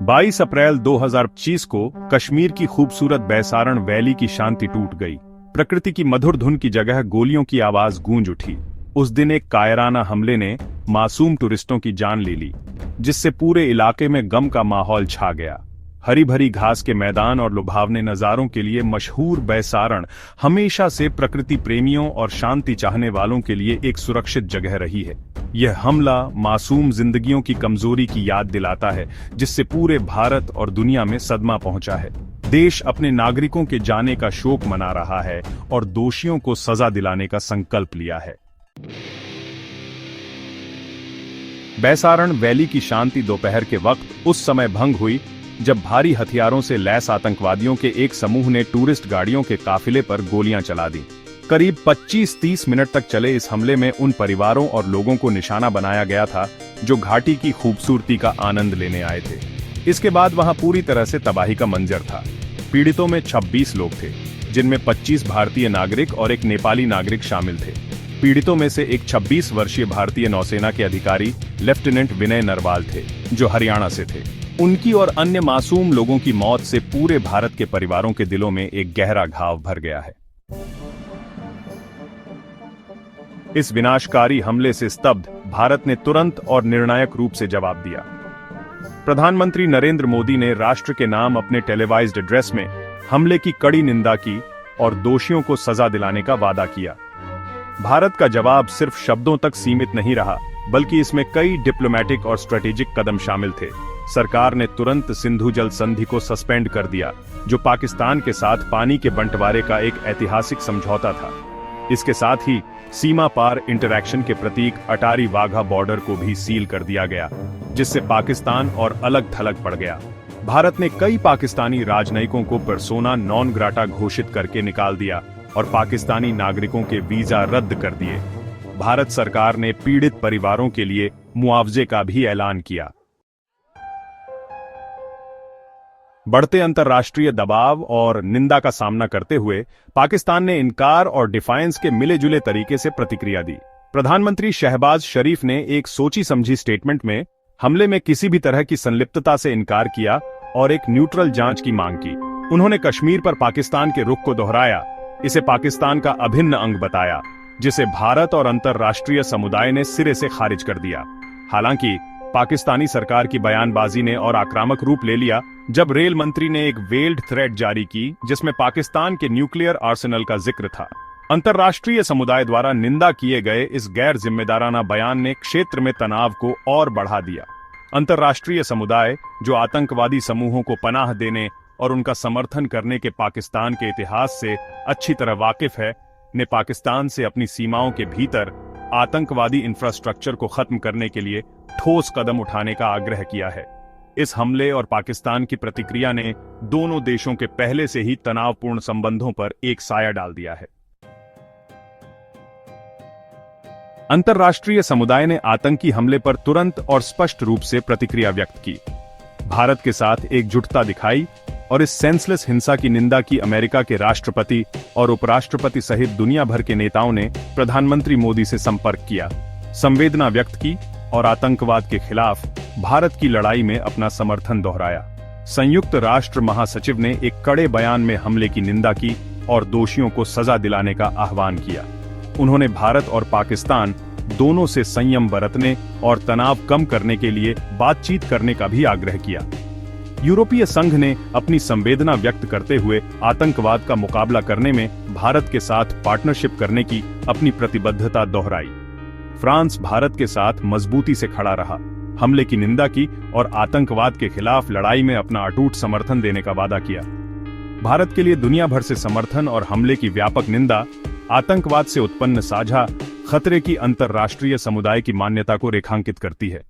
22 अप्रैल 2025 को कश्मीर की खूबसूरत बैसारण वैली की शांति टूट गई। प्रकृति की मधुर धुन की जगह गोलियों की आवाज गूंज उठी। उस दिन एक कायराना हमले ने मासूम टूरिस्टों की जान ले ली, जिससे पूरे इलाके में गम का माहौल छा गया। हरी भरी घास के मैदान और लुभावने नजारों के लिए मशहूर बैसारण हमेशा से प्रकृति प्रेमियों और शांति चाहने वालों के लिए एक सुरक्षित जगह रही है। यह हमला मासूम जिंदगियों की कमजोरी की याद दिलाता है, जिससे पूरे भारत और दुनिया में सदमा पहुंचा है। देश अपने नागरिकों के जाने का शोक मना रहा है और दोषियों को सजा दिलाने का संकल्प लिया है। बैसारण वैली की शांति दोपहर के वक्त उस समय भंग हुई जब भारी हथियारों से लैस आतंकवादियों के एक समूह ने टूरिस्ट गाड़ियों के काफिले पर गोलियां चला दी। करीब 25-30 मिनट तक चले इस हमले में उन परिवारों और लोगों को निशाना बनाया गया था जो घाटी की खूबसूरती का आनंद लेने आए थे। इसके बाद वहां पूरी तरह से तबाही का मंजर था। पीड़ितों में 26 लोग थे, जिनमें 25 भारतीय नागरिक और एक नेपाली नागरिक शामिल थे। पीड़ितों में से एक 26 वर्षीय भारतीय नौसेना के अधिकारी लेफ्टिनेंट विनय नरवाल थे, जो हरियाणा से थे। उनकी और अन्य मासूम लोगों की मौत से पूरे भारत के परिवारों के दिलों में एक गहरा घाव भर गया है। इस विनाशकारी हमले से स्तब्ध भारत ने तुरंत और निर्णायक रूप से जवाब दिया। प्रधानमंत्री नरेंद्र मोदी ने राष्ट्र के नाम अपने टेलीवाइज्ड एड्रेस में हमले की कड़ी निंदा की और दोषियों को सजा दिलाने का वादा किया। भारत का जवाब सिर्फ शब्दों तक सीमित नहीं रहा, बल्कि इसमें कई डिप्लोमेटिक और स्ट्रेटेजिक कदम शामिल थे। सरकार ने तुरंत सिंधु जल संधि को सस्पेंड कर दिया, जो पाकिस्तान के साथ पानी के बंटवारे का एक ऐतिहासिक समझौता था। इसके साथ ही सीमा पार इंटरैक्शन के प्रतीक अटारी वाघा बॉर्डर को भी सील कर दिया गया, जिससे पाकिस्तान और अलग थलग पड़ गया। भारत ने कई पाकिस्तानी राजनयिकों को पर्सोना नॉन ग्राटा घोषित करके निकाल दिया और पाकिस्तानी नागरिकों के वीजा रद्द कर दिए। भारत सरकार ने पीड़ित परिवारों के लिए मुआवजे का भी ऐलान किया। बढ़ते अंतर्राष्ट्रीय दबाव और निंदा का सामना करते हुए पाकिस्तान ने इनकार और डिफायंस के मिले जुले तरीके से प्रतिक्रिया दी। प्रधानमंत्री शहबाज शरीफ ने एक सोची समझी स्टेटमेंट में हमले में किसी भी तरह की संलिप्तता से इनकार किया और एक न्यूट्रल जांच की मांग की। उन्होंने कश्मीर पर पाकिस्तान के रुख को दोहराया, इसे पाकिस्तान का अभिन्न अंग बताया, जिसे भारत और अंतर्राष्ट्रीय समुदाय ने सिरे से खारिज कर दिया। हालांकि पाकिस्तानी सरकार की बयानबाजी ने और आक्रामक रूप ले लिया जब रेल मंत्री ने एक वेल्ड थ्रेट जारी की, जिसमें पाकिस्तान के न्यूक्लियर आर्सेनल का जिक्र था। अंतर्राष्ट्रीय समुदाय द्वारा निंदा किए गए इस गैर जिम्मेदाराना बयान ने क्षेत्र में तनाव को और बढ़ा दिया। अंतर्राष्ट्रीय समुदाय, जो आतंकवादी समूहों को पनाह देने और उनका समर्थन करने के पाकिस्तान के इतिहास से अच्छी तरह वाकिफ है, ने पाकिस्तान से अपनी सीमाओं के भीतर आतंकवादी इंफ्रास्ट्रक्चर को खत्म करने के लिए ठोस कदम उठाने का आग्रह किया है। इस हमले और पाकिस्तान की प्रतिक्रिया ने दोनों देशों के पहले से ही तनावपूर्ण संबंधों पर एक साया डाल दिया है। अंतर्राष्ट्रीय समुदाय ने आतंकी हमले पर तुरंत और स्पष्ट रूप से प्रतिक्रिया व्यक्त की, भारत के साथ एकजुटता दिखाई और इस सेंसलेस हिंसा की निंदा की। अमेरिका के राष्ट्रपति और उपराष्ट्रपति सहित दुनिया भर के नेताओं ने प्रधानमंत्री मोदी से संपर्क किया, संवेदना व्यक्त की और आतंकवाद के खिलाफ भारत की लड़ाई में अपना समर्थन दोहराया। संयुक्त राष्ट्र महासचिव ने एक कड़े बयान में हमले की निंदा की और दोषियों को सजा दिलाने का आह्वान किया। उन्होंने भारत और पाकिस्तान दोनों से संयम बरतने और तनाव कम करने के लिए बातचीत करने का भी आग्रह किया। यूरोपीय संघ ने अपनी संवेदना व्यक्त करते हुए आतंकवाद का मुकाबला करने में भारत के साथ पार्टनरशिप करने की अपनी प्रतिबद्धता दोहराई। फ्रांस भारत के साथ मजबूती से खड़ा रहा, हमले की निंदा की और आतंकवाद के खिलाफ लड़ाई में अपना अटूट समर्थन देने का वादा किया। भारत के लिए दुनिया भर से समर्थन और हमले की व्यापक निंदा आतंकवाद से उत्पन्न साझा खतरे की अंतर्राष्ट्रीय समुदाय की मान्यता को रेखांकित करती है।